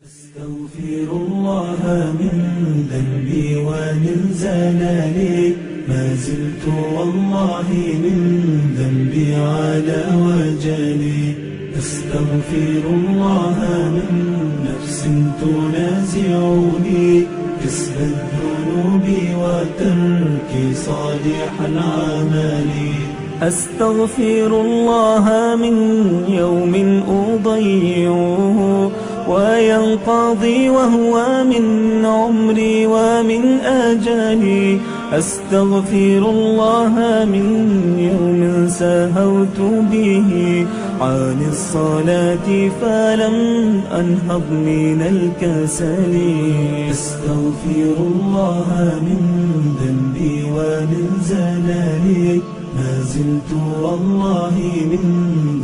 أستغفر الله من ذنبي ومن زلالي ما زلت والله من ذنبي على وجلي أستغفر الله من نفس تنازعني كسب الذنوب وترك صالح العمل أستغفر الله من يوم أضيعه وينقضي وهو من عمري ومن أجلي أستغفر الله من يوم سهوت به عن الصلاة فلم أنهض من الكسل أستغفر الله من ذنبي ومن زلالي ما زلت والله من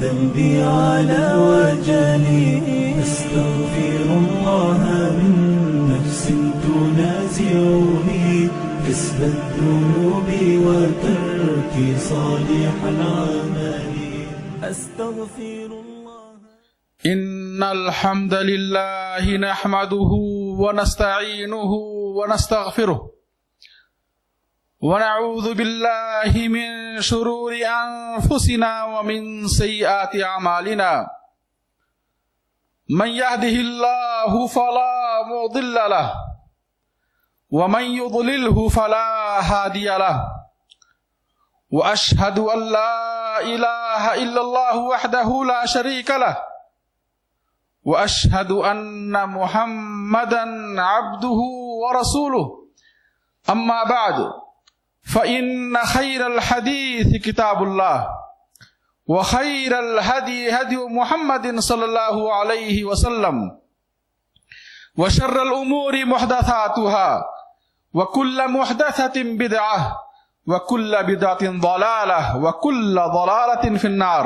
ذنبي على وجلي أستغفر الله من نفس تنازعني كسب الذنوب وترك صالح العمل أستغفر الله. إن الحمد لله نحمده ونستعينه ونستغفره ونعوذ بالله من شرور أنفسنا ومن سيئات أعمالنا من يهده الله فلا مضل له ومن يضلله فلا هادي له وأشهد أن لا إله إلا الله وحده لا شريك له وأشهد أن محمدا عبده ورسوله أما بعد فإن خير الحديث كتاب الله وخير الهدي هدي محمد صلى الله عليه وسلم وشر الأمور محدثاتها وكل محدثة بدعة وكل بدعة ضلالة وكل ضلالة في النار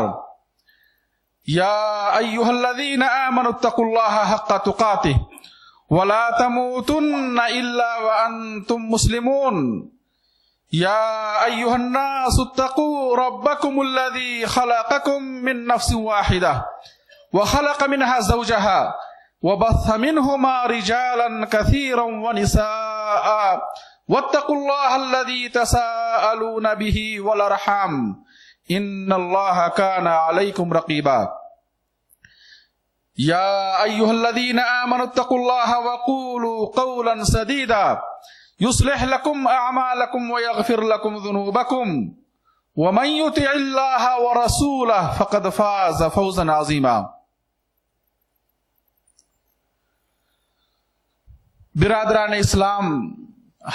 يا أيها الذين آمنوا اتقوا الله حق تقاته ولا تموتن إلا وأنتم مسلمون يا أيها الناس اتقوا ربكم الذي خلقكم من نفس واحدة وخلق منها زوجها وبث منهما رجالا كثيرا ونساء واتقوا الله الذي تساءلون به والأرحام إن الله كان عليكم رقيبا يا أيها الذين آمنوا اتقوا الله وقولوا قولا سديدا يصلح لكم أعمالكم ويغفر لكم ذنوبكم ومن يطع الله ورسوله فقد فاز فوزا عظيما. برادران اسلام،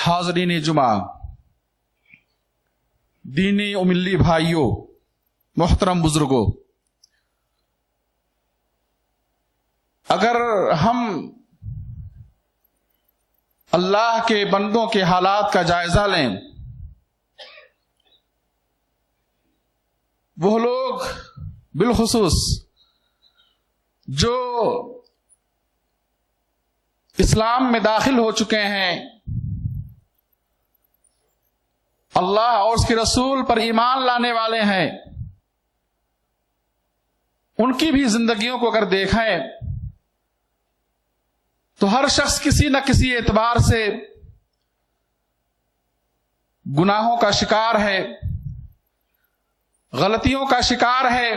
حاضرین جمعہ، دینی و ملی بھائیوں، محترم بزرگوں، اگر ہم اللہ کے بندوں کے حالات کا جائزہ لیں، وہ لوگ بالخصوص جو اسلام میں داخل ہو چکے ہیں، اللہ اور اس کے رسول پر ایمان لانے والے ہیں، ان کی بھی زندگیوں کو اگر دیکھیں تو ہر شخص کسی نہ کسی اعتبار سے گناہوں کا شکار ہے، غلطیوں کا شکار ہے۔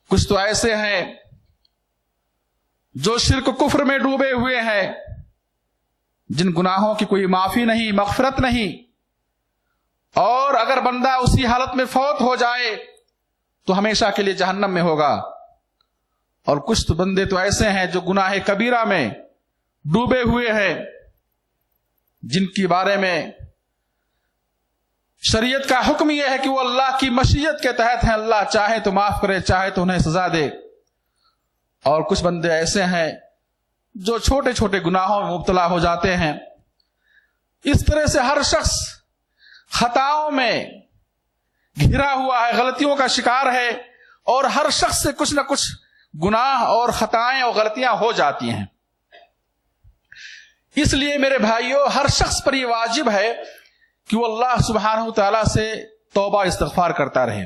کچھ تو ایسے ہیں جو شرک کفر میں ڈوبے ہوئے ہیں، جن گناہوں کی کوئی معافی نہیں، مغفرت نہیں، اور اگر بندہ اسی حالت میں فوت ہو جائے تو ہمیشہ کے لیے جہنم میں ہوگا۔ اور کچھ تو بندے تو ایسے ہیں جو گناہ کبیرہ میں ڈوبے ہوئے ہیں، جن کے بارے میں شریعت کا حکم یہ ہے کہ وہ اللہ کی مشیت کے تحت ہیں، اللہ چاہے تو معاف کرے، چاہے تو انہیں سزا دے۔ اور کچھ بندے ایسے ہیں جو چھوٹے چھوٹے گناہوں میں مبتلا ہو جاتے ہیں۔ اس طرح سے ہر شخص خطاؤں میں گھرا ہوا ہے، غلطیوں کا شکار ہے، اور ہر شخص سے کچھ نہ کچھ گناہ اور خطائیں اور غلطیاں ہو جاتی ہیں۔ اس لیے میرے بھائیوں، ہر شخص پر یہ واجب ہے کہ وہ اللہ سبحانہ تعالیٰ سے توبہ استغفار کرتا رہے۔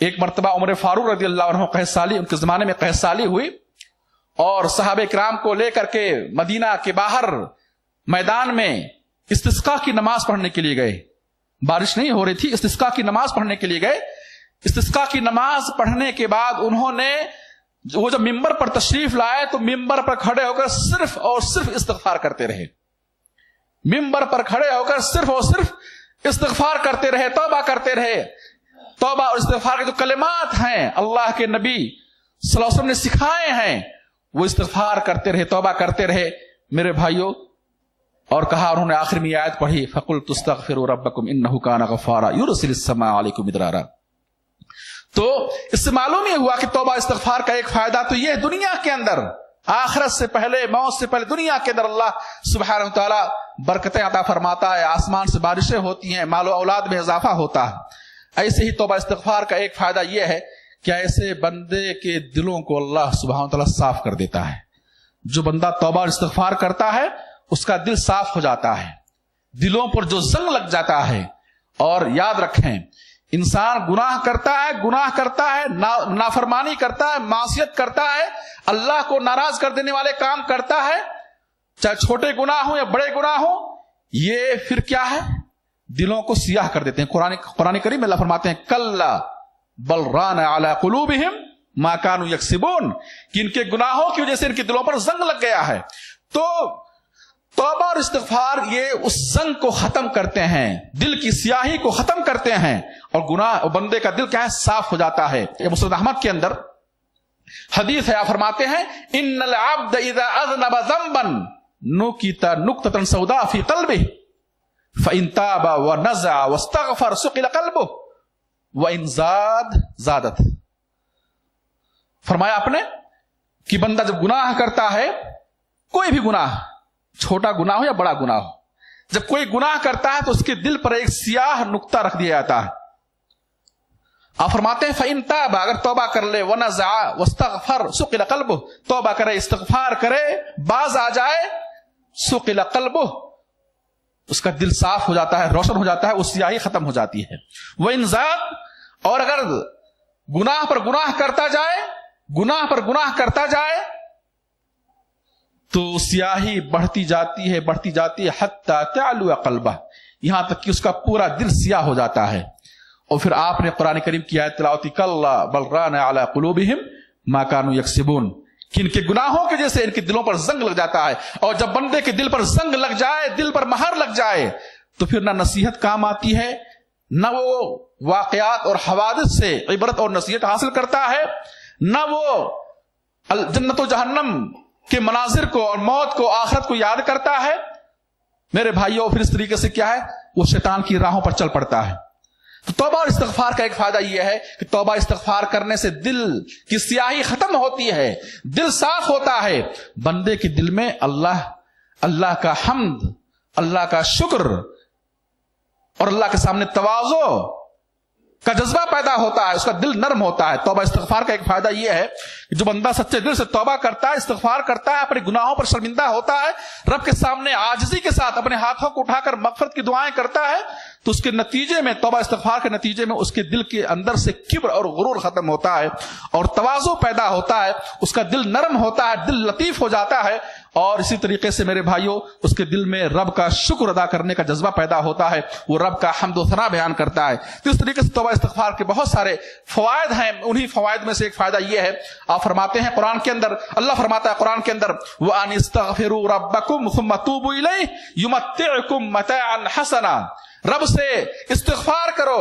ایک مرتبہ عمر فاروق رضی اللہ عنہ قحط ان کے زمانے میں قحط سالی ہوئی اور صحابہ کرام کو لے کر کے مدینہ کے باہر میدان میں استسقاء کی نماز پڑھنے کے لیے گئے. بارش نہیں ہو رہی تھی, استسقاء کی نماز پڑھنے کے لیے گئے. استسقاء کی نماز پڑھنے کے بعد انہوں نے وہ جب ممبر پر تشریف لائے تو ممبر پر کھڑے ہو کر صرف اور صرف استغفار کرتے رہے. ممبر پر کھڑے ہو کر صرف اور صرف استغفار کرتے رہے, توبہ کرتے رہے. توبہ اور استغفار کے جو کلمات ہیں اللہ کے نبی صلی اللہ علیہ وسلم نے سکھائے ہیں, وہ استغفار کرتے رہے, توبہ کرتے رہے میرے بھائیوں. اور کہا, انہوں نے آخر میں یہ آیت پڑھی, فَقُلْتُ اسْتَغْفِرُوا رَبَّكُمْ إِنَّهُ كَانَ غَفَّارًا يُرْسِلِ السَّمَاءَ عَلَيْكُمْ مِدْرَارًا. تو اس سے معلوم یہ ہوا کہ توبہ استغفار کا ایک فائدہ تو یہ دنیا کے اندر, آخرت سے پہلے, موت سے پہلے دنیا کے اندر اللہ سبحانہ وتعالی برکتیں عطا فرماتا ہے, آسمان سے بارشیں ہوتی ہیں, مال و اولاد میں اضافہ ہوتا ہے. ایسے ہی توبہ استغفار کا ایک فائدہ یہ ہے کہ ایسے بندے کے دلوں کو اللہ سبحانہ وتعالی صاف کر دیتا ہے. جو بندہ توبہ اور استغفار کرتا ہے اس کا دل صاف ہو جاتا ہے, دلوں پر جو زنگ لگ جاتا ہے. اور یاد رکھیں, انسان گناہ کرتا ہے, نافرمانی کرتا ہے, معصیت کرتا ہے, اللہ کو ناراض کر دینے والے کام کرتا ہے, چاہے چھوٹے گناہ ہوں یا بڑے گناہ ہوں, یہ پھر کیا ہے, دلوں کو سیاہ کر دیتے ہیں. قرآن کریم میں اللہ فرماتے ہیں, کلا بل ران علی قلوبہم ما کانوا یکسبون, کہ ان کے گناہوں کی وجہ سے ان کے دلوں پر زنگ لگ گیا ہے. تو توبہ اور استغفار یہ اس زنگ کو ختم کرتے ہیں, دل کی سیاہی کو ختم کرتے ہیں, اور گناہ بندے کا دل کیا ہے, صاف ہو جاتا ہے. یہ مسند احمد کے اندر حدیث ہے, آپ فرماتے ہیں, ان العبد اذا اذنب ذنبا نکت نکتۃ سوداء فی قلبہ فان تاب ونزع واستغفر ثقل قلبہ وان زادت. فرمایا آپ نے کہ بندہ جب گناہ کرتا ہے, کوئی بھی گناہ, چھوٹا گناہ ہو یا بڑا گناہ ہو, جب کوئی گناہ کرتا ہے تو اس کے دل پر ایک سیاہ نقطہ رکھ دیا جاتا ہے. آپ فرماتے ہیں فَإِن تَابَ, اگر توبہ کر لے, وَنَزَعَ وَاسْتَغْفَرَ سُقِلَ قَلْبُهُ, توبہ کرے, استغفار کرے, باز آ جائے, سُقِلَ قَلْبُهُ, اس کا دل صاف ہو جاتا ہے, روشن ہو جاتا ہے, اس سیاہی ختم ہو جاتی ہے. وَإِن زَادَ, اور اگر گناہ پر گناہ کرتا جائے, گناہ پر گناہ کرتا جائے, تو سیاہی بڑھتی جاتی ہے حتی تعلو قلبہ, یہاں تک کہ اس کا پورا دل سیاہ ہو جاتا ہے. اور پھر آپ نے قرآن کریم کی آیت تلاوت کی, کلا بل ران علی قلوبہم ما کانوا یکسبون, کہ ان کے گناہوں کی وجہ سے ان کے دلوں پر زنگ لگ جاتا ہے. اور جب بندے کے دل پر زنگ لگ جائے, دل پر مہر لگ جائے, تو پھر نہ نصیحت کام آتی ہے, نہ وہ واقعات اور حوادث سے عبرت اور نصیحت حاصل کرتا ہے, نہ وہ جنت و جہنم کے مناظر کو اور موت کو, آخرت کو یاد کرتا ہے. میرے بھائیوں, پھر اس طریقے سے کیا ہے, وہ شیطان کی راہوں پر چل پڑتا ہے. تو توبہ اور استغفار کا ایک فائدہ یہ ہے کہ توبہ استغفار کرنے سے دل کی سیاہی ختم ہوتی ہے, دل صاف ہوتا ہے, بندے کے دل میں اللہ کا حمد, اللہ کا شکر اور اللہ کے سامنے تواضع کا جذبہ پیدا ہوتا ہے, اس کا دل نرم ہوتا ہے. توبہ استغفار کا ایک فائدہ یہ ہے کہ جو بندہ سچے دل سے توبہ کرتا ہے, استغفار کرتا ہے, اپنے گناہوں پر شرمندہ ہوتا ہے, رب کے سامنے عاجزی کے ساتھ اپنے ہاتھوں کو اٹھا کر مغفرت کی دعائیں کرتا ہے, تو اس کے نتیجے میں, توبہ استغفار کے نتیجے میں, اس کے دل کے اندر سے کبر اور غرور ختم ہوتا ہے اور تواضع پیدا ہوتا ہے, اس کا دل نرم ہوتا ہے, دل لطیف ہو جاتا ہے. اور اسی طریقے سے میرے بھائیوں, اس کے دل میں رب کا شکر ادا کرنے کا جذبہ پیدا ہوتا ہے, وہ رب کا حمد و ثنا بیان کرتا ہے. تو اس طریقے سے توبہ استغفار کے بہت سارے فوائد ہیں. انہی فوائد میں سے ایک فائدہ یہ ہے, آپ فرماتے ہیں قرآن کے اندر, اللہ فرماتا ہے قرآن کے اندر, وَأَنِ اسْتَغْفِرُوا رَبَّكُمْ ثُمَّ تُوبُوا إِلَيْهِ يُمَتِّعْكُمْ مَتَاعًا حَسَنًا, رب سے استغفار کرو,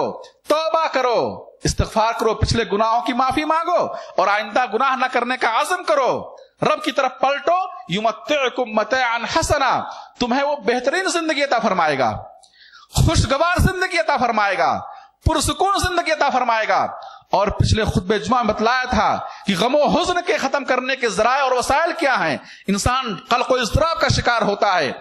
توبہ کرو, استغفار کرو, پچھلے گناہوں کی معافی مانگو اور آئندہ گناہ نہ کرنے کا عزم کرو, رب کی طرف پلٹو. یمتعکم متاعا حسنا, تمہیں وہ بہترین زندگی عطا فرمائے گا, خوشگوار زندگی عطا فرمائے گا, پرسکون زندگی عطا فرمائے گا. اور پچھلے خطبہ جمعہ میں بتلایا تھا کہ غم و حزن کے ختم کرنے کے ذرائع اور وسائل کیا ہیں. انسان قلق و اضطراب کا شکار ہوتا ہے,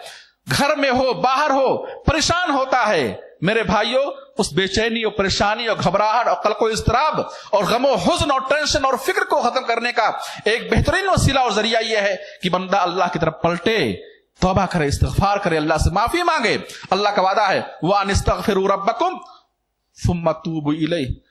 گھر میں ہو باہر ہو پریشان ہوتا ہے. میرے بھائیوں, اس بے چینی اور پریشانی اور گھبراہٹ اور قلق و اضطراب اور غم و حزن اور ٹینشن اور فکر کو ختم کرنے کا ایک بہترین وسیلہ اور ذریعہ یہ ہے کہ بندہ اللہ کی طرف پلٹے, توبہ کرے, استغفار کرے, اللہ سے معافی مانگے. اللہ کا وعدہ ہے, وَأَنِ اسْتَغْفِرُوا رَبَّكُمْ ثُمَّ تُوبُوا إِلَيْهِ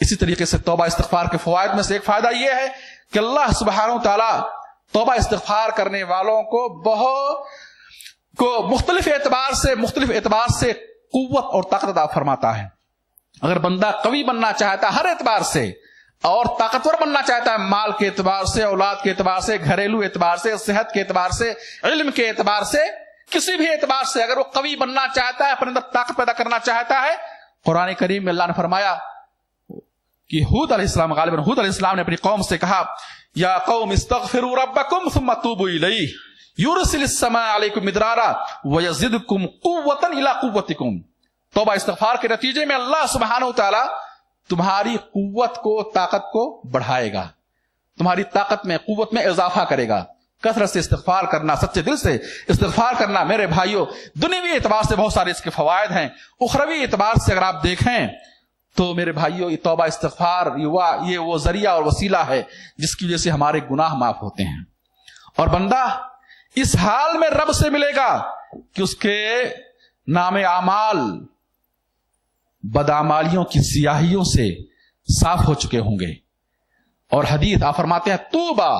اسی طریقے سے توبہ استغفار کے فوائد میں سے ایک فائدہ یہ ہے کہ اللہ سبحانہ و تعالی توبہ استغفار کرنے والوں کو مختلف اعتبار سے قوت اور طاقت عطا فرماتا ہے. اگر بندہ قوی بننا چاہتا ہے ہر اعتبار سے اور طاقتور بننا چاہتا ہے، مال کے اعتبار سے، اولاد کے اعتبار سے، گھریلو اعتبار سے، صحت کے اعتبار سے، علم کے اعتبار سے، کسی بھی اعتبار سے اگر وہ قوی بننا چاہتا ہے، اپنے اندر طاقت پیدا کرنا چاہتا ہے، قرآن کریم میں اللہ نے فرمایا کہ ہود علیہ السلام، غالباً ہود علیہ السلام نے اپنی قوم سے کہا یا قوم استغفروا ربکم ثم توبوا الیہ یرسل السماء علیکم مدرارا ویزدکم قوۃ الی قوتکم. توبہ استغفار کے نتیجے میں اللہ سبحانہ و تعالی تمہاری قوت کو، طاقت کو بڑھائے گا، تمہاری طاقت میں، قوت میں اضافہ کرے گا. کثرت سے استغفار کرنا، سچے دل سے استغفار کرنا میرے بھائیوں، دنیوی اعتبار سے بہت سارے اس کے فوائد ہیں. اخروی اعتبار سے اگر آپ دیکھیں تو میرے بھائیوں، یہ توبہ استغفار یہ وہ ذریعہ اور وسیلہ ہے جس کی وجہ سے ہمارے گناہ معاف ہوتے ہیں. اور بندہ اس حال میں رب سے ملے گا کہ اس کے نام اعمال بدعمالیوں کی سیاہیوں سے صاف ہو چکے ہوں گے. اور حدیث آپ فرماتے ہیں طوبى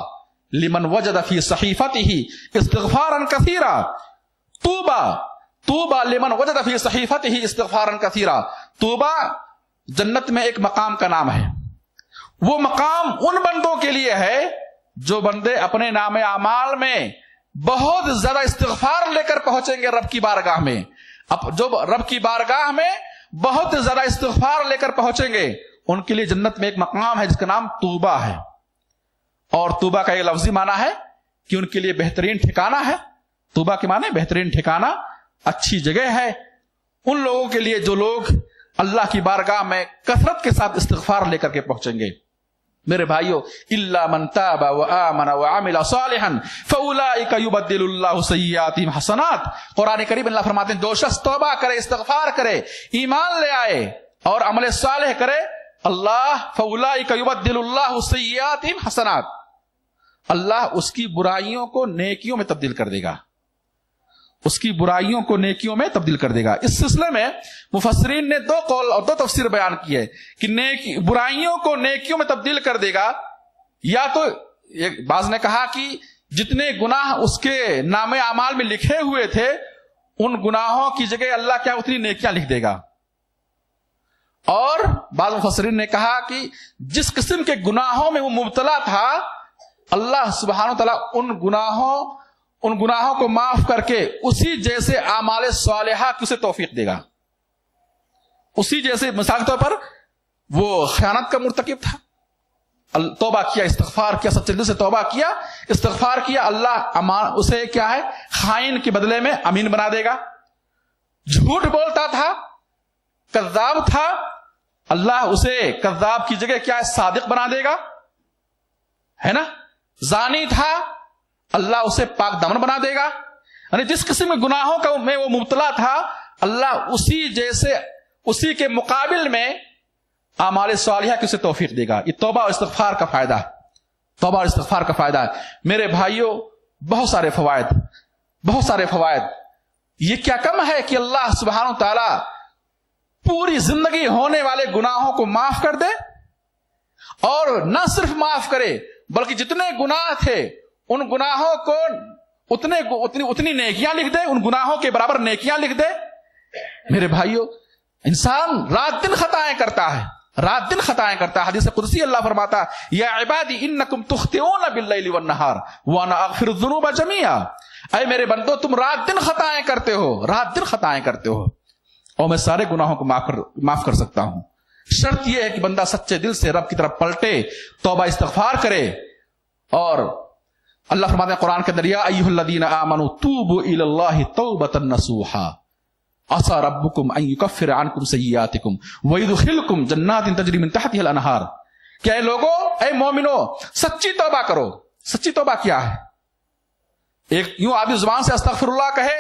لمن وجد فی صحیفته استغفارا کثیرا، طوبى لمن وجد فی صحیفته استغفارا کثیرا. طوبى جنت میں ایک مقام کا نام ہے. وہ مقام ان بندوں کے لیے ہے جو بندے اپنے نام اعمال میں بہت زیادہ استغفار لے کر پہنچیں گے رب کی بارگاہ میں. جو رب کی بارگاہ میں بہت زیادہ استغفار لے کر پہنچیں گے، ان کے لیے جنت میں ایک مقام ہے جس کا نام طوبہ ہے. اور طوبہ کا یہ لفظی معنی ہے کہ ان کے لیے بہترین ٹھکانہ ہے. طوبہ کے معنی بہترین ٹھکانہ، اچھی جگہ ہے ان لوگوں کے لیے جو لوگ اللہ کی بارگاہ میں کثرت کے ساتھ استغفار لے کر کے پہنچیں گے. میرے بھائیوں، الا من تاب وآمن وعمل صالحا فاولئک یبدل اللہ سیئاتہم حسنات. قرآن کریم اللہ فرماتے ہیں جو شخص توبہ کرے، استغفار کرے، ایمان لے آئے اور عمل صالح کرے، اللہ فاولئک یبدل اللہ سیئاتہم حسنات، اللہ اس کی برائیوں کو نیکیوں میں تبدیل کر دے گا، اس کی برائیوں کو نیکیوں میں تبدیل کر دے گا. اس سلسلے میں مفسرین نے دو قول اور دو تفسیر بیان کی ہے کہ برائیوں کو نیکیوں میں تبدیل کر دے گا. یا تو بعض نے کہا کہ جتنے گناہ اس کے نام اعمال میں لکھے ہوئے تھے ان گناہوں کی جگہ اللہ کیا اتنی نیکیاں لکھ دے گا. اور بعض مفسرین نے کہا کہ جس قسم کے گناہوں میں وہ مبتلا تھا، اللہ سبحانہ وتعالی ان گناہوں کو معاف کر کے اسی جیسے اعمال صالحہ کی اسے توفیق دے گا. اسی جیسے مثال کے طور پر وہ خیانت کا مرتکب تھا، توبہ کیا، استغفار کیا، سچے دل سے توبہ کیا، استغفار کیا، اللہ اسے کیا ہے خائن کے بدلے میں امین بنا دے گا. جھوٹ بولتا تھا، کذاب تھا، اللہ اسے کذاب کی جگہ کیا ہے صادق بنا دے گا، ہے نا. زانی تھا، اللہ اسے پاک دامن بنا دے گا. یعنی جس قسم کے گناہوں کا میں وہ مبتلا تھا، اللہ اسی کے مقابل میں اعمال صالحہ کی اسے توفیق دے گا. یہ توبہ اور استغفار کا فائدہ ہے، توبہ اور استغفار کا فائدہ ہے. میرے بھائیوں، بہت سارے فوائد. یہ کیا کم ہے کہ اللہ سبحانہ و تعالی پوری زندگی ہونے والے گناہوں کو معاف کر دے، اور نہ صرف معاف کرے بلکہ جتنے گناہ تھے ان گناہوں کو اتنی نیکیاں لکھ دے، ان گناہوں کے برابر نیکیاں لکھ دے. میرے بھائیوں، انسان رات دن خطائیں کرتا ہے. حدیث قدسی اللہ فرماتا یا عبادی انکم تخطئون باللیل والنہار وانا اغفر الذنوب جميعا. اے میرے بندو، تم رات دن خطائیں کرتے ہو اور میں سارے گناہوں کو معاف کر سکتا ہوں. شرط یہ ہے کہ بندہ سچے دل سے رب کی طرف پلٹے، توبہ استغفار کرے. اور اللہ فرماتے ہیں قرآن کے اندر یا ایھا الذین آمنوا توبوا الی اللہ توبۃ نصوحا عسى ربکم ان یکفر عنکم سیئاتکم ویدخلکم جنات تجری من تحتها الانہار. کہ اے لوگو، اے مومنو، سچی توبہ کرو. سچی توبہ کیا ہے؟ ایک یوں آدمی زبان سے استغفر اللہ کہے،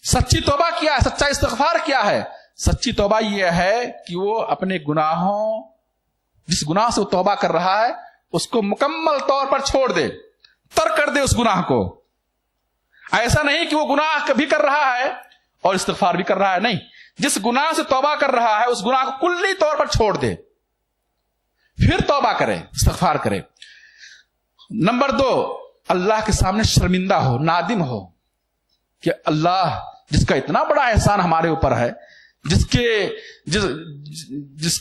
سچی توبہ کیا ہے؟ سچا استغفار کیا ہے؟ سچی توبہ یہ ہے کہ وہ اپنے گناہوں، جس گناہ سے وہ توبہ کر رہا ہے اس کو مکمل طور پر چھوڑ دے، ترک کر دے اس گناہ کو. ایسا نہیں کہ وہ گناہ کبھی کر رہا ہے اور استغفار بھی کر رہا ہے، نہیں، جس گناہ سے توبہ کر رہا ہے اس گناہ کو کلی طور پر چھوڑ دے. پھر توبہ کرے، استغفار کرے۔ نمبر 2، اللہ کے سامنے شرمندہ ہو، نادم ہو کہ اللہ جس کا اتنا بڑا احسان ہمارے اوپر ہے، جس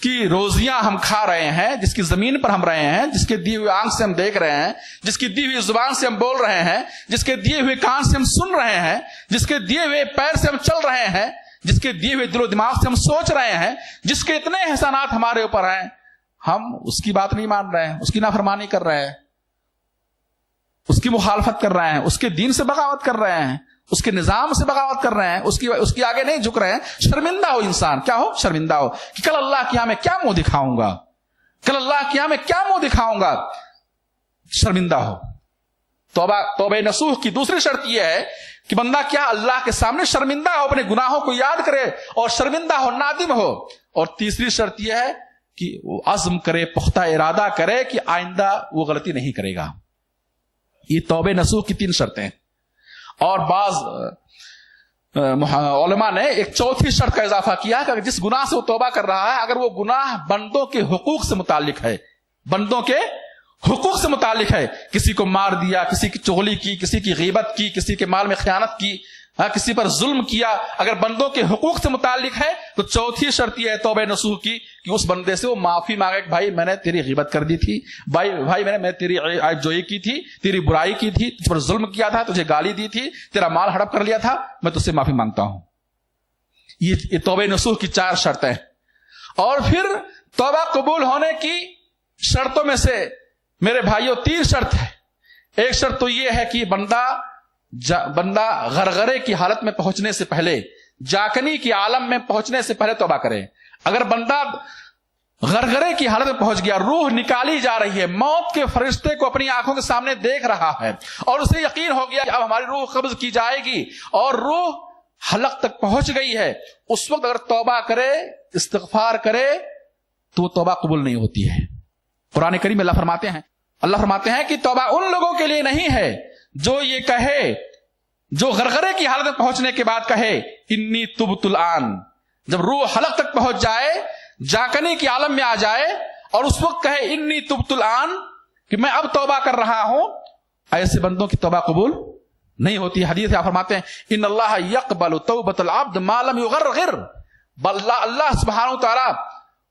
کی روزیاں ہم کھا رہے ہیں، جس کی زمین پر ہم رہے ہیں، جس کے دیے ہوئے آنکھ سے ہم دیکھ رہے ہیں، جس کی دی ہوئی زبان سے ہم بول رہے ہیں، جس کے دیے ہوئے کان سے ہم سن رہے ہیں، جس کے دیے ہوئے پیر سے ہم چل رہے ہیں، جس کے دیے ہوئے دل و دماغ سے ہم سوچ رہے ہیں، جس کے اتنے احسانات ہمارے اوپر ہیں، ہم اس کی بات نہیں مان رہے ہیں، اس کی نافرمانی کر رہے ہیں، اس کی مخالفت کر رہے ہیں، اس کے دین سے بغاوت کر رہے ہیں، اس کے نظام سے بغاوت کر رہے ہیں، اس کی آگے نہیں جھک رہے ہیں۔ شرمندہ ہو انسان، کیا ہو؟ شرمندہ ہو کہ کل اللہ کے یہاں میں کیا منہ دکھاؤں گا، کل اللہ کے یہاں میں کیا منہ دکھاؤں گا، شرمندہ ہو۔ توبہ نصوح کی دوسری شرط یہ ہے کہ بندہ کیا اللہ کے سامنے شرمندہ ہو، اپنے گناہوں کو یاد کرے اور شرمندہ ہو، نادم ہو۔ اور تیسری شرط یہ ہے کہ وہ عزم کرے، پختہ ارادہ کرے کہ آئندہ وہ غلطی نہیں کرے گا۔ یہ توبہ نصوح کی 3 شرطیں۔ اور بعض علماء نے ایک چوتھی شرط کا اضافہ کیا کہ جس گناہ سے وہ توبہ کر رہا ہے، اگر وہ گناہ بندوں کے حقوق سے متعلق ہے، بندوں کے حقوق سے متعلق ہے، کسی کو مار دیا، کسی کی چغلی کی، کسی کی غیبت کی، کسی کے مال میں خیانت کی، کسی پر ظلم کیا، اگر بندوں کے حقوق سے متعلق ہے تو چوتھی شرط یہ ہے توبہ نصوح کی کہ اس بندے سے وہ معافی مانگے کہ بھائی میں نے تیری غیبت کر دی تھی، بھائی میں نے تیری عیب جوئی کی تھی، تیری برائی کی تھی، تجھ پر ظلم کیا تھا، تجھے گالی دی تھی، تیرا مال ہڑپ کر لیا تھا، میں تجھ سے معافی مانگتا ہوں۔ یہ توبہ نصوح کی 4 شرطیں۔ اور پھر توبہ قبول ہونے کی شرطوں میں سے میرے بھائیوں 3 شرط ہے۔ ایک شرط تو یہ ہے کہ بندہ غرغرے کی حالت میں پہنچنے سے پہلے، جاکنی کی عالم میں پہنچنے سے پہلے توبہ کرے۔ اگر بندہ غرغرے کی حالت میں پہنچ گیا، روح نکالی جا رہی ہے، موت کے فرشتے کو اپنی آنکھوں کے سامنے دیکھ رہا ہے اور اسے یقین ہو گیا کہ اب ہماری روح قبض کی جائے گی اور روح حلق تک پہنچ گئی ہے، اس وقت اگر توبہ کرے، استغفار کرے تو وہ توبہ قبول نہیں ہوتی ہے۔ قرآن کریم اللہ فرماتے ہیں کہ توبہ ان لوگوں کے لیے نہیں ہے جو یہ کہے، جو غرغرے کی حالت میں پہنچنے کے بعد کہے انی تبت الآن، جب روح حلق تک پہنچ جائے، جاکنی کی عالم میں آ جائے اور اس وقت کہے انی تبت الآن کہ میں اب توبہ کر رہا ہوں، ایسے بندوں کی توبہ قبول نہیں ہوتی۔ حدیث میں فرماتے ہیں ان اللہ یقبل توبۃ العبد ما لم یغرغر، اللہ سبحانہ و تعالی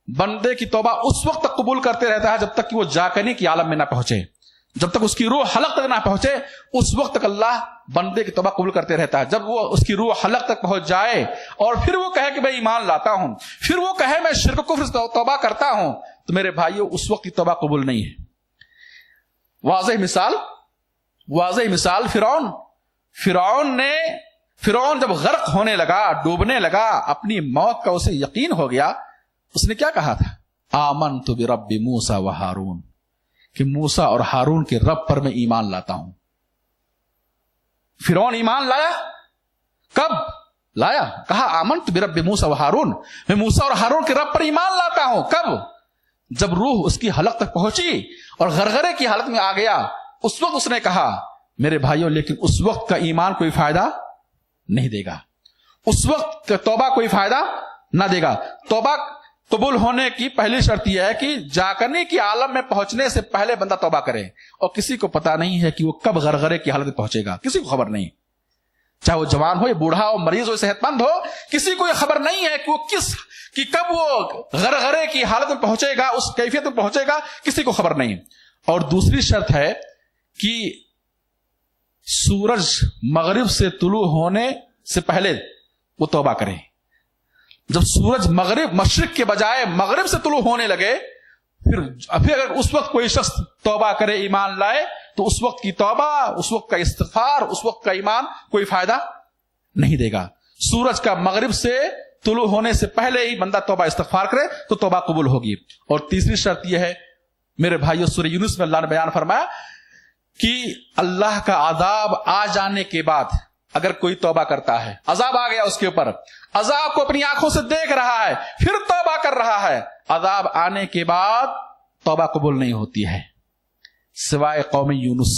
بندے کی توبہ اس وقت تک قبول کرتے رہتا ہے جب تک کہ وہ جاکنی کی عالم میں نہ پہنچے، جب تک اس کی روح حلق تک نہ پہنچے اس وقت تک اللہ بندے کی توبہ قبول کرتے رہتا ہے۔ جب وہ اس کی روح حلق تک پہنچ جائے اور پھر وہ کہے کہ میں ایمان لاتا ہوں، پھر وہ کہے میں شرک و کفر سے توبہ کرتا ہوں، تو میرے بھائیوں اس وقت کی توبہ قبول نہیں ہے۔ واضح مثال فرعون جب غرق ہونے لگا، ڈوبنے لگا، اپنی موت کا اسے یقین ہو گیا، اس نے کیا کہا تھا؟ آمنت برب موسیٰ و ہارون، کہ موسیٰ اور ہارون کے رب پر میں ایمان لاتا ہوں۔ فرعون ایمان لایا، کب لایا؟ کہا آمنت برب موسیٰ و ہارون، میں موسیٰ اور ہارون کے رب پر ایمان لاتا ہوں۔ کب؟ جب روح اس کی حلق تک پہنچی اور غرغرے کی حالت میں آ گیا، اس وقت اس نے کہا میرے بھائیوں لیکن اس وقت کا ایمان کوئی فائدہ نہیں دے گا، اس وقت توبہ کوئی فائدہ نہ دے گا۔ توبہ قبول ہونے کی پہلی شرط یہ ہے کہ جاکنی کی عالم میں پہنچنے سے پہلے بندہ توبہ کرے، اور کسی کو پتا نہیں ہے کہ وہ کب غرغرے کی حالت میں پہنچے گا، کسی کو خبر نہیں، چاہے وہ جوان ہو یا بوڑھا ہو، مریض ہو، صحت مند ہو، کسی کو یہ خبر نہیں ہے کہ وہ کب وہ غرغرے کی حالت میں پہنچے گا، اس کیفیت میں پہنچے گا، کسی کو خبر نہیں۔ اور دوسری شرط ہے کہ سورج مغرب سے طلوع ہونے سے پہلے وہ توبہ کرے۔ جب سورج مشرق کے بجائے مغرب سے طلوع ہونے لگے، پھر اگر اس وقت کوئی شخص توبہ کرے، ایمان لائے، تو اس وقت کی توبہ، اس وقت کا استغفار، اس وقت کا ایمان کوئی فائدہ نہیں دے گا۔ سورج کا مغرب سے طلوع ہونے سے پہلے ہی بندہ توبہ استغفار کرے تو توبہ قبول ہوگی۔ اور تیسری شرط یہ ہے میرے بھائیوں، سورہ یونس میں اللہ نے بیان فرمایا کہ اللہ کا عذاب آ جانے کے بعد اگر کوئی توبہ کرتا ہے، عذاب آ گیا اس کے اوپر، عذاب کو اپنی آنکھوں سے دیکھ رہا ہے، پھر توبہ کر رہا ہے، عذاب آنے کے بعد توبہ قبول نہیں ہوتی ہے سوائے قوم یونس۔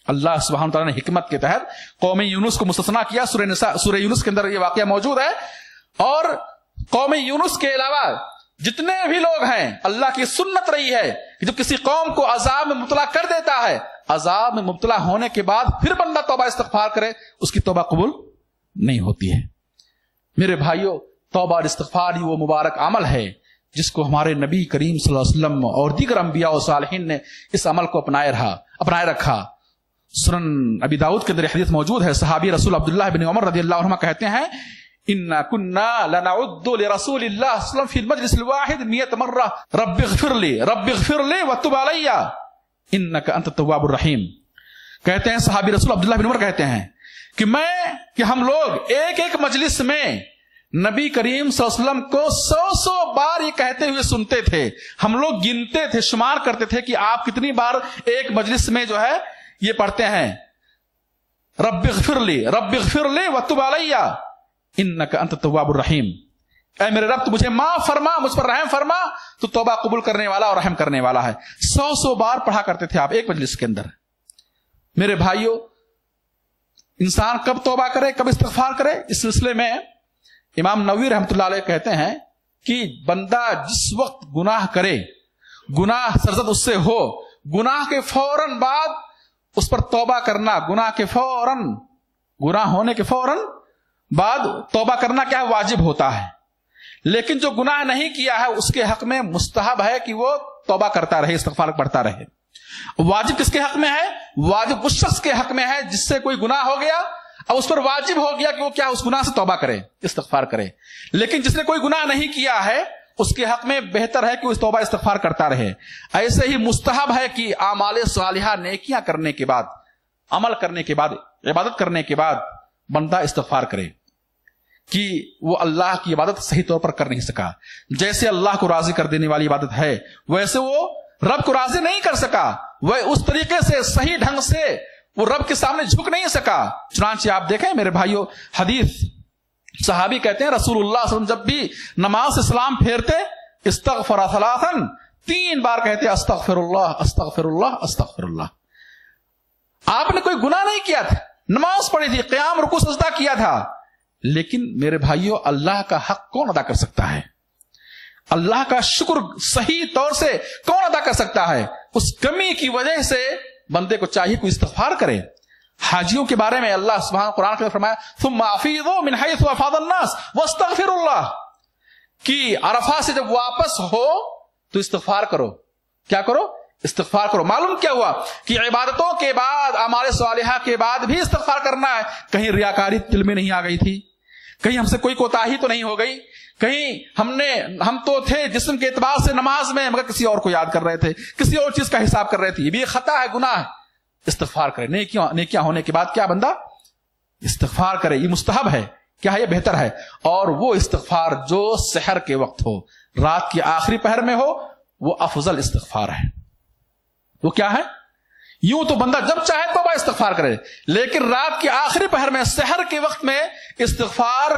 اللہ سبحانہ تعالیٰ نے حکمت کے تحت قوم یونس کو مستثنا کیا۔ سورہ یونس کے اندر یہ واقعہ موجود ہے۔ اور قوم یونس کے علاوہ جتنے بھی لوگ ہیں اللہ کی سنت رہی ہے کہ جب کسی قوم کو عذاب میں مبتلا کر دیتا ہے، عذاب میں مبتلا ہونے کے بعد پھر بندہ توبہ استغفار کرے، اس کی توبہ قبول نہیں ہوتی ہے۔ میرے بھائیوں، توبہ اور استغفار ہی وہ مبارک عمل ہے جس کو ہمارے نبی کریم صلی اللہ علیہ وسلم اور دیگر انبیاء و صالحین نے اس عمل کو اپنائے رکھا۔ سنن ابی داؤد کے اندر حدیث موجود ہے، صحابی رسول عبداللہ بن عمر رضی اللہ عنہما کہتے ہیں اِنَّا كُنَّا لَنَعُدُّ لِرَسُولِ اللَّهِ صلی اللہ علیہ وسلم فِي الْمَجْلِسِ الْوَاحِدِ 100 مرة رَبِّ اغْفِرْ لِي وَتُبْ عَلَيَّ إِنَّكَ أَنْتَ التَّوَّابُ الرَّحِيمُ۔ کہتے ہیں صحابی رسول عبداللہ بن عمر کہتے ہیں کہ ہم لوگ ایک ایک مجلس میں نبی کریم صلی اللہ علیہ وسلم کو 100 بار یہ کہتے ہوئے سنتے تھے، ہم لوگ گنتے تھے، شمار کرتے تھے کہ آپ کتنی بار ایک مجلس میں جو ہے یہ پڑھتے ہیں رب اغفر لی وتب علی انک انت التواب الرحیم، اے میرے رب تو مجھے معاف فرما، مجھ پر رحم فرما، تو توبہ قبول کرنے والا اور رحم کرنے والا ہے۔ 100 بار پڑھا کرتے تھے آپ ایک مجلس کے اندر۔ میرے بھائیوں، انسان کب توبہ کرے، کب استغفار کرے، اس سلسلے میں امام نووی رحمۃ اللہ علیہ کہتے ہیں کہ بندہ جس وقت گناہ کرے، گناہ سرزد اس سے ہو، گناہ کے فوراً بعد اس پر توبہ کرنا، گناہ ہونے کے فوراً بعد توبہ کرنا کیا واجب ہوتا ہے، لیکن جو گناہ نہیں کیا ہے اس کے حق میں مستحب ہے کہ وہ توبہ کرتا رہے، استغفار پڑھتا رہے۔ واجب کس کے حق میں ہے؟ واجب اس شخص کے حق میں ہے جس سے کوئی گناہ ہو گیا، اب اس پر واجب ہو گیا کہ وہ کیا اس گناہ سے توبہ کرے، استغفار کرے۔ لیکن جس نے کوئی گناہ نہیں کیا ہے اس کے حق میں بہتر ہے کہ وہ توبہ استغفار کرتا رہے۔ ایسے ہی مستحب ہے کہ اعمال صالحہ، نیکیاں کرنے کے بعد، عمل کرنے کے بعد، عبادت کرنے کے بعد بندہ استغفار کرے کہ وہ اللہ کی عبادت صحیح طور پر کر نہیں سکا، جیسے اللہ کو راضی کر دینے والی عبادت ہے ویسے وہ رب کو راضی نہیں کر سکا، وہ اس طریقے سے صحیح ڈھنگ سے وہ رب کے سامنے جھک نہیں سکا۔ چنانچہ آپ دیکھیں میرے بھائیوں، حدیث صحابی کہتے ہیں رسول اللہ صلی اللہ علیہ وسلم جب بھی نماز سے سلام پھیرتے استغفر ثلاثا، 3 بار کہتے استغفر اللہ استغفر اللہ استغفر اللہ۔ آپ نے کوئی گناہ نہیں کیا تھا، نماز پڑھی تھی، قیام رکوع سجدہ کیا تھا، لیکن میرے بھائیوں اللہ کا حق کون ادا کر سکتا ہے؟ اللہ کا شکر صحیح طور سے کون ادا کر سکتا ہے؟ اس کمی کی وجہ سے بندے کو چاہیے کوئی استغفار کرے۔ حاجیوں کے بارے میں اللہ سبحانہ قرآن کے فرمایا ثم افیضوا من حیث افاض الناس واستغفروا اللہ، کہ عرفہ سے جب واپس ہو تو استغفار کرو۔ کیا کرو؟ استغفار کرو۔ معلوم کیا ہوا کہ عبادتوں کے بعد، اعمال صالحہ کے بعد بھی استغفار کرنا ہے۔ کہیں ریاکاری دل میں نہیں آ گئی تھی، کہیں ہم سے کوئی کوتاہی تو نہیں ہو گئی، کہیں ہم تو تھے جسم کے اعتبار سے نماز میں مگر کسی اور کو یاد کر رہے تھے، کسی اور چیز کا حساب کر رہے تھے، یہ بھی خطا ہے، گناہ ہے۔ استغفار کرے، نیکیاں ہونے کے بعد کیا بندہ استغفار کرے، یہ مستحب ہے، کیا ہے یہ بہتر ہے۔ اور وہ استغفار جو سحر کے وقت ہو، رات کی آخری پہر میں ہو، وہ افضل استغفار ہے۔ وہ کیا ہے؟ یوں تو بندہ جب چاہے توبہ استغفار کرے، لیکن رات کی آخری پہر میں، سحر کے وقت میں استغفار،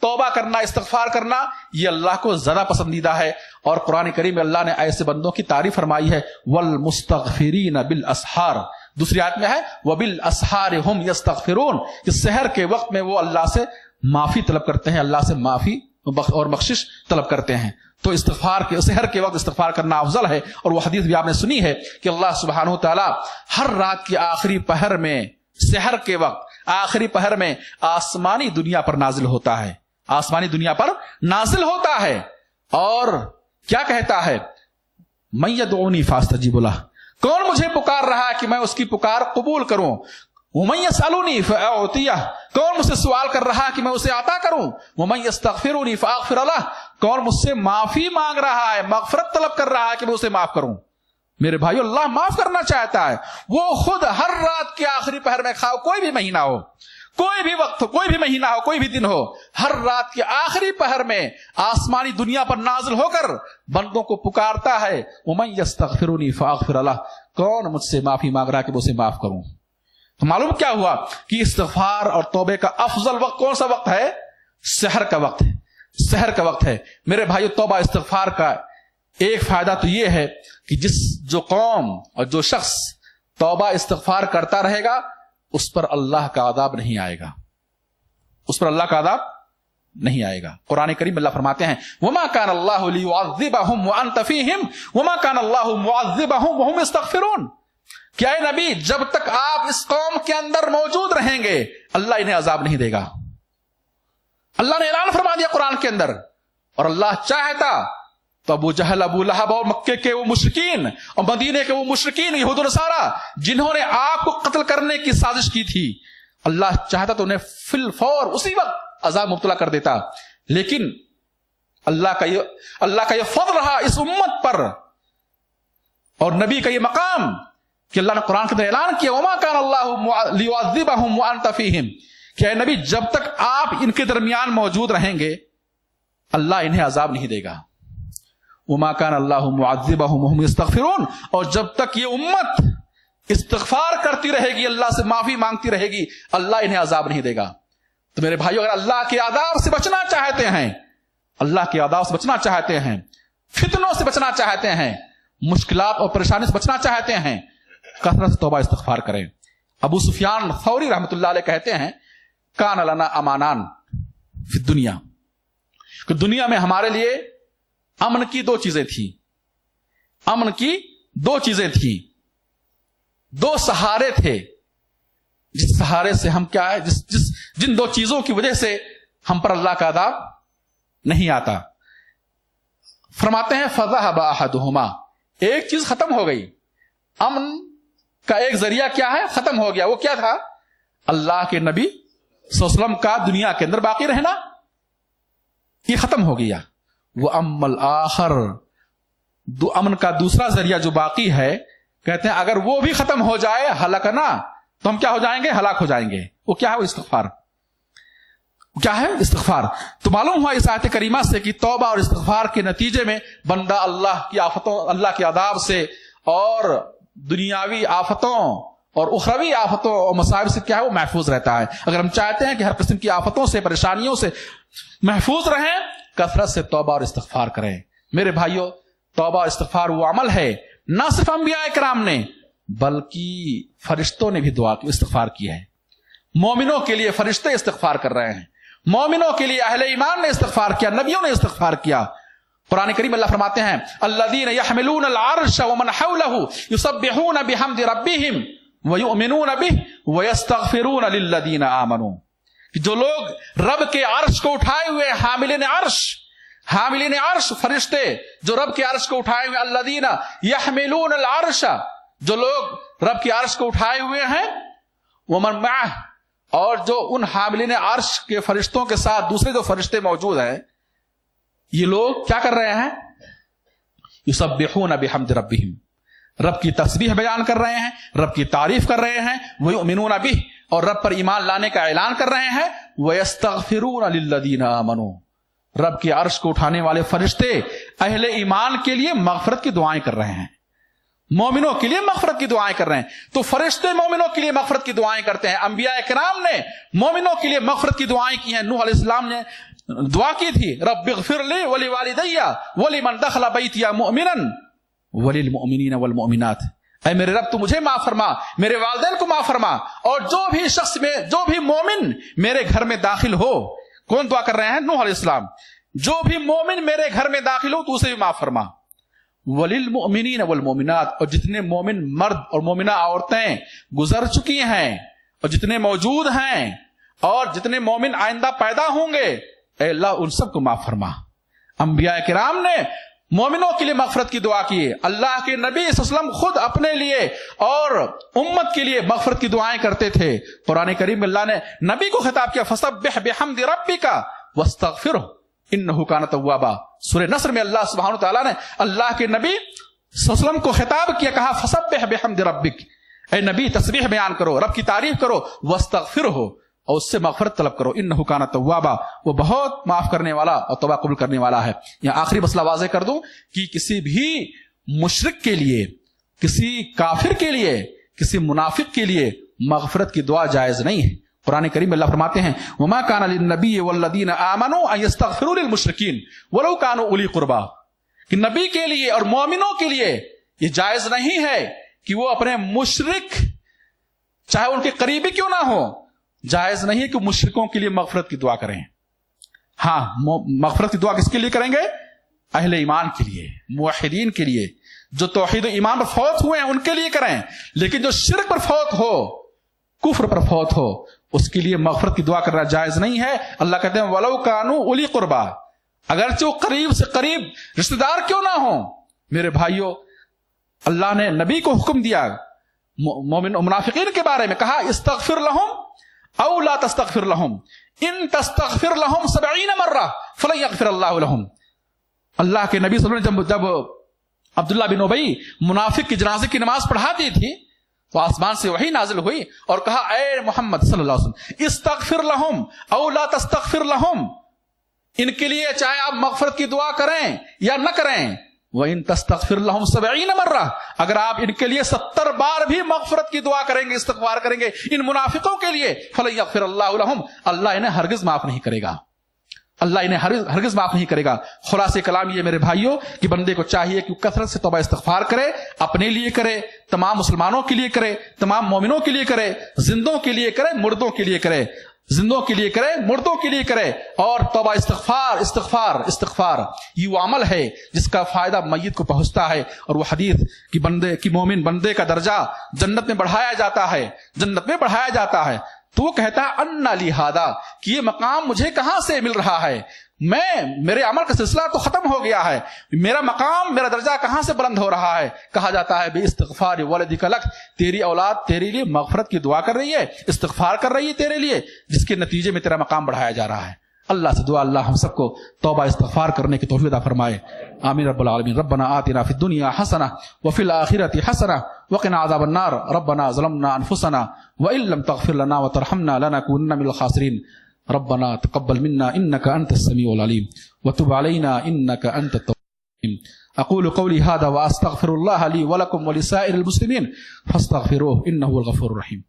توبہ کرنا، استغفار کرنا، یہ اللہ کو زیادہ پسندیدہ ہے۔ اور قرآن کریم میں اللہ نے ایسے بندوں کی تعریف فرمائی ہے والمستغفرین بالاسحار، دوسری آیت میں ہے وبالاسحار ہم یستغفرون، کہ سحر کے وقت میں وہ اللہ سے معافی طلب کرتے ہیں، اللہ سے معافی اور بخشش طلب کرتے ہیں۔ تو استغفار کے سحر کے وقت استغفار کرنا افضل ہے۔ اور وہ حدیث بھی آپ نے سنی ہے کہ اللہ سبحانہ وتعالی ہر رات کی آخری پہر میں، سحر کے وقت آخری پہر میں آسمانی دنیا پر نازل ہوتا ہے، آسمانی دنیا پر نازل ہوتا ہے، اور کیا کہتا ہے من یدعونی فاستجیب لہ، کون مجھے پکار رہا ہے کہ میں اس کی پکار قبول کروں، ومن یسألنی فاعطیہ، کون مجھ سے سوال کر رہا ہے کہ میں اسے عطا کروں، ومن یستغفرنی فاغفر لہ، کون مجھ سے معافی مانگ رہا ہے، مغفرت طلب کر رہا ہے کہ میں اسے معاف کروں۔ میرے بھائیو، اللہ معاف کرنا چاہتا ہے، وہ خود ہر رات کے آخری پہر میں، کھاؤ کوئی بھی مہینہ ہو، کوئی بھی وقت ہو، کوئی بھی مہینہ ہو، کوئی بھی دن ہو، ہر رات کے آخری پہر میں آسمانی دنیا پر نازل ہو کر بندوں کو پکارتا ہے ومن یستغفرنی فاغفر لہ، کون مجھ سے معافی مانگ رہا ہے کہ میں اسے معاف کروں۔ تو معلوم کیا ہوا کہ استغفار اور توبے کا افضل وقت کون سا وقت ہے؟ سحر کا وقت ہے، سحر کا وقت ہے۔ میرے بھائیو، توبہ استغفار کا ایک فائدہ تو یہ ہے کہ جو قوم اور جو شخص توبہ استغفار کرتا رہے گا اس پر اللہ کا عذاب نہیں آئے گا، اس پر اللہ کا عذاب نہیں آئے گا. قرآن کریم اللہ فرماتے ہیں وما کان اللہ لیعذبہم وانت فیہم وما کان اللہ معذبہم وہم یستغفرون. کیا اے نبی جب تک آپ اس قوم کے اندر موجود رہیں گے اللہ انہیں عذاب نہیں دے گا. اللہ نے اعلان فرما دیا قرآن کے اندر. اور اللہ چاہتا تو ابو جہل ابو لہب اور مکے کے وہ مشرکین اور مدینے کے وہ مشرکین یہود و نصارا جنہوں نے آپ کو قتل کرنے کی سازش کی تھی, اللہ چاہتا تو انہیں فی الفور اسی وقت عذاب مبتلا کر دیتا. لیکن اللہ کا یہ فضل رہا اس امت پر اور نبی کا یہ مقام کہ اللہ نے قرآن کے اندر اعلان کیا وما کان اللہ لیعذبہم وانت فیہم, کہ اے نبی جب تک آپ ان کے درمیان موجود رہیں گے اللہ انہیں عذاب نہیں دے گا. وما کان اللہ معذبہم وہم یستغفرون, اور جب تک یہ امت استغفار کرتی رہے گی, اللہ سے معافی مانگتی رہے گی, اللہ انہیں عذاب نہیں دے گا. تو میرے بھائیو اگر اللہ کے عذاب سے بچنا چاہتے ہیں, اللہ کے عذاب سے بچنا چاہتے ہیں, فتنوں سے بچنا چاہتے ہیں, مشکلات اور پریشانی سے بچنا چاہتے ہیں, کثرت سے توبہ استغفار کریں. ابو سفیان ثوری رحمۃ اللہ علیہ کہتے ہیں کان لنا امانان فی الدنیا, کہ دنیا میں ہمارے لیے امن کی دو چیزیں تھیں. امن کی دو چیزیں تھیں, دو سہارے تھے جس سہارے سے ہم کیا ہے جن دو چیزوں کی وجہ سے ہم پر اللہ کا عذاب نہیں آتا. فرماتے ہیں فذهب احدهما, ایک چیز ختم ہو گئی, امن کا ایک ذریعہ کیا ہے ختم ہو گیا. وہ کیا تھا؟ اللہ کے نبی صلی اللہ علیہ وسلم کا دنیا کے اندر باقی رہنا, یہ ختم ہو گیا. وہ اما الاخر, امن کا دوسرا ذریعہ جو باقی ہے, کہتے ہیں اگر وہ بھی ختم ہو جائے ہلکنا, تو ہم کیا ہو جائیں گے؟ ہلاک ہو جائیں گے. وہ کیا ہے؟ استغفار. کیا ہے؟ استغفار. تو معلوم ہوا اس آیت کریمہ سے کہ توبہ اور استغفار کے نتیجے میں بندہ اللہ کی آفتوں, اللہ کے عذاب سے اور دنیاوی آفتوں اور اخروی آفتوں اور مصائب سے کیا ہے وہ محفوظ رہتا ہے. اگر ہم چاہتے ہیں کہ ہر قسم کی آفتوں سے, پریشانیوں سے محفوظ رہیں, کثرت سے توبہ اور استغفار کریں. میرے بھائیوں, توبہ اور استغفار وہ عمل ہے نہ صرف انبیاء کرام نے بلکہ فرشتوں نے بھی دعا کی, استغفار کی ہے. مومنوں کے لیے فرشتے استغفار کر رہے ہیں, مومنوں کے لیے اہل ایمان نے استغفار کیا, نبیوں نے استغفار کیا. قرآن کریم اللہ فرماتے ہیں الذین یحملون العرش ومن حولہ یسبحون بحمد ربہم ویؤمنون بہ ویستغفرون للذین آمنوا, جو لوگ رب کے عرش کو اٹھائے ہوئے حاملین عرش فرشتے جو رب کے عرش کو اٹھائے ہوئے, الذین یحملون العرش, جو لوگ رب کے عرش کو اٹھائے ہوئے ہیں, ومن معہ, اور جو ان حاملین عرش کے فرشتوں کے ساتھ دوسرے جو فرشتے موجود ہیں, یہ لوگ کیا کر رہے ہیں؟ یسبحون بحمد ربہم, رب کی تسبیح بیان کر رہے ہیں, رب کی تعریف کر رہے ہیں, ویؤمنون بہ, اور رب پر ایمان لانے کا اعلان کر رہے ہیں, ویستغفرون للذین آمنوا, رب کے عرش کو اٹھانے والے فرشتے اہل ایمان کے لیے مغفرت کی دعائیں کر رہے ہیں, مومنوں کے لیے مغفرت کی دعائیں کر رہے ہیں. تو فرشتے مومنوں کے لیے مغفرت کی دعائیں کرتے ہیں, انبیاء کرام نے مومنوں کے لیے مغفرت کی دعائیں کی ہیں. نوح علیہ السلام نے دعا کی تھی رب اغفر لی ولوالدی ولمن دخل بیتی مؤمنا وللمؤمنین والمؤمنات, اے میرے رب تو مجھے معاف فرما, میرے والدین کو معاف فرما, اور جو بھی شخص میں جو بھی مومن میرے گھر میں داخل ہو. کون دعا کر رہے ہیں؟ نوح علیہ السلام. جو بھی مومن میرے گھر میں داخل ہو تو اسے بھی معاف فرما. وللمؤمنین والمؤمنات, اور جتنے مومن مرد اور مومنہ عورتیں گزر چکی ہیں اور جتنے موجود ہیں اور جتنے مومن آئندہ پیدا ہوں گے, اے اللہ ان سب کو معاف فرما. انبیاء کرام نے مومنوں کے لیے مغفرت کی دعا کی. اللہ کے نبی صلی اللہ علیہ وسلم خود اپنے لیے اور امت کے لیے مغفرت کی دعائیں کرتے تھے. قرآن کریم میں اللہ نے نبی کو خطاب کیا فسبح بحمد ربک واستغفرہ انہ کان توابا. سورہ نصر میں اللہ سبحانہ وتعالیٰ نے اللہ کے نبی صلی اللہ علیہ وسلم کو خطاب کیا, کہا فسبح بحمد ربک, اے نبی تسبیح بیان کرو, رب کی تعریف کرو, واستغفرہ, اور اس سے مغفرت طلب کرو, انہ کان توابا, وہ بہت معاف کرنے والا اور توبہ قبول کرنے والا ہے. یہاں آخری مسئلہ واضح کر دوں کہ کسی بھی مشرک کے لیے, کسی کافر کے لیے, کسی منافق کے لیے مغفرت کی دعا جائز نہیں ہے. قرآن کریم اللہ فرماتے ہیں وما کان للنبی والذین آمنوا ان یستغفروا للمشرکین ولو کانوا اولی قربا, کہ نبی کے لیے اور مومنوں کے لیے یہ جائز نہیں ہے کہ وہ اپنے مشرک چاہے ان کے قریبی کیوں نہ ہو, جائز نہیں ہے کہ مشرکوں کے لیے مغفرت کی دعا کریں. ہاں مغفرت کی دعا کس کے لیے کریں گے؟ اہل ایمان کے لیے، موحدین کے لیے، جو توحید و ایمان پر فوت ہوئے ہیں ان کے لیے کریں. لیکن جو شرک پر فوت ہو، کفر پر فوت ہو، اس کے لیے مغفرت کی دعا کرنا جائز نہیں ہے. اللہ کہتے ہیں ولو کانوا اولی قربا، اگرچہ وہ قریب سے قریب رشتہ دار کیوں نہ ہوں. میرے بھائیوں، اللہ نے نبی کو حکم دیا مومن و منافقین کے بارے میں، کہا استغفر لهم او لا تستغفر لهم ان تستغفر لهم 70 مرہ فلن یغفر اللہ لهم. اللہ کے نبی صلی اللہ علیہ وسلم جب عبداللہ بن ابی منافق کی جنازے کی نماز پڑھا دی تھی تو آسمان سے وحی نازل ہوئی اور کہا اے محمد صلی اللہ علیہ وسلم استغفر لهم او لا تستغفر لهم، ان کے لیے چاہے آپ مغفرت کی دعا کریں یا نہ کریں، وَإِن تَسْتَغْفِرْ لَهُمْ 70 مرہ، اگر آپ ان کے لیے 70 بار بھی مغفرت کی دعا کریں گے، استغفار کریں گے ان منافقوں کے لیے، فَلَن يَغْفِرَ اللَّهُ لَهُمْ، اللہ انہیں ہرگز معاف نہیں کرے گا، اللہ انہیں ہرگز معاف نہیں کرے گا. خلاصہ کلام یہ میرے بھائیوں کہ بندے کو چاہیے کہ کثرت سے توبہ استغفار کرے، اپنے لیے کرے، تمام مسلمانوں کے لیے کرے، تمام مومنوں کے لیے کرے، زندوں کے لیے کرے، مردوں کے لیے کرے، زندوں کے لیے کرے، مردوں کے لیے کرے. اور توبہ استغفار استغفار استغفار یہ وہ عمل ہے جس کا فائدہ میت کو پہنچتا ہے. اور وہ حدیث کہ بندے کی مومن بندے کا درجہ جنت میں بڑھایا جاتا ہے، جنت میں بڑھایا جاتا ہے. تو وہ کہتا ہے انا لی ھذا، کہ یہ مقام مجھے کہاں سے مل رہا ہے، میرے عمل کا سلسلہ تو ختم ہو گیا ہے، میرا مقام میرا درجہ کہاں سے بلند ہو رہا ہے. کہا جاتا ہے بے استغفار ولدک لک، تیری اولاد تیرے لیے مغفرت کی دعا کر رہی ہے، استغفار کر رہی ہے تیرے لیے، جس کے نتیجے میں تیرا مقام بڑھایا جا رہا ہے. اللہ سے دعا اللہ ہم سب کو توبہ استغفار کرنے کی توفیق عطا فرمائے. آمین رب العالمین. ربنا آتنا فی الدنیا حسنہ وفی الآخرۃ حسنہ وقنا عذاب النار. ربنا ظلمنا انفسنا وان لم تغفر لنا وترحمنا لنکونن من الخاسرین. ربنا تقبل منا انك انت السميع العليم وتب علينا انك انت التواب الرحيم. اقول قولي هذا واستغفر الله لي ولكم ولسائر المسلمين فاستغفروه انه هو الغفور الرحيم.